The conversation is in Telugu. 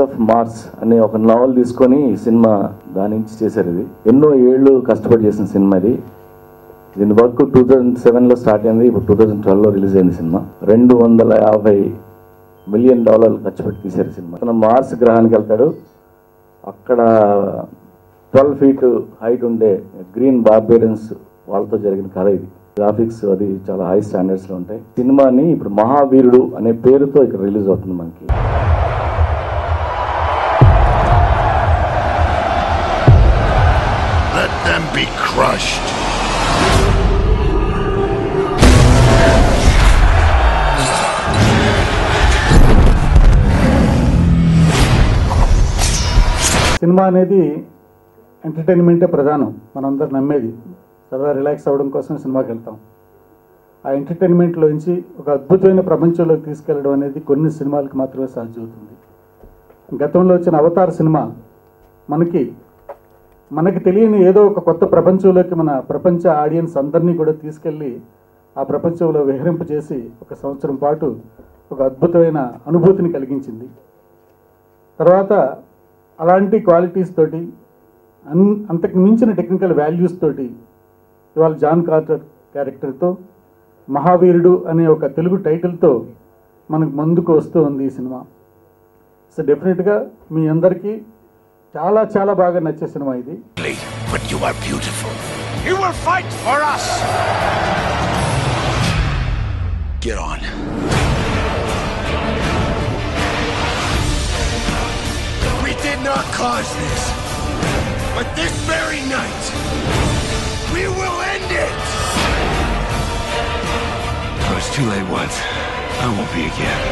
ఆఫ్ మార్స్ అనే ఒక నావల్ తీసుకొని ఈ సినిమా దాని నుంచి చేశారు. ఇది ఎన్నో ఏళ్ళు కష్టపడి చేసిన సినిమా ఇది. దీని వర్క్ 2007లో స్టార్ట్ అయింది. ఇప్పుడు 2012లో రిలీజ్ అయింది సినిమా. $250 మిలియన్ ఖర్చు పెట్టి తీశారు సినిమా. తన మార్స్ గ్రహానికి వెళ్తాడు. అక్కడ 12 feet హైట్ ఉండే గ్రీన్ బార్బేరియన్స్ వాళ్ళతో జరిగిన కథ ఇది. గ్రాఫిక్స్ అది చాలా హై స్టాండర్డ్స్లో ఉంటాయి. సినిమాని ఇప్పుడు మహావీరుడు అనే పేరుతో ఇక్కడ రిలీజ్ అవుతుంది మనకి. Let them be crushed. Cinema అనేది ఎంటర్టైన్మెంటే ప్రధానం. మనందరూ నమ్మేది. సరదా రిలాక్స్ అవ్వడం కోసం సినిమాకి వెళ్తాం. ఆ ఎంటర్టైన్మెంట్లోంచి ఒక అద్భుతమైన ప్రపంచంలోకి తీసుకెళ్ళడం అనేది కొన్ని సినిమాలకు మాత్రమే సాధ్యమవుతుంది. గతంలో వచ్చిన అవతార్ సినిమా మనకి తెలియని ఏదో ఒక కొత్త ప్రపంచంలోకి మన ప్రపంచ ఆడియన్స్ అందరినీ కూడా తీసుకెళ్ళి ఆ ప్రపంచంలో విహరింపజేసి 1 సంవత్సరం పాటు ఒక అద్భుతమైన అనుభూతిని కలిగించింది. తర్వాత అలాంటి క్వాలిటీస్ తోటి అంతకు మించిన టెక్నికల్ వాల్యూస్ తోటి ఇవాళ జాన్ కార్టర్ క్యారెక్టర్తో మహావీరుడు అనే ఒక తెలుగు టైటిల్తో మనకు ముందుకు వస్తూ ఉంది ఈ సినిమా. సో డెఫినెట్గా మీ అందరికీ చాలా చాలా బాగా నచ్చే సినిమా ఇది. But you are beautiful. You will fight for us. Get on. We did not cause this, but this very night we will end it. I was too late once. I won't be again.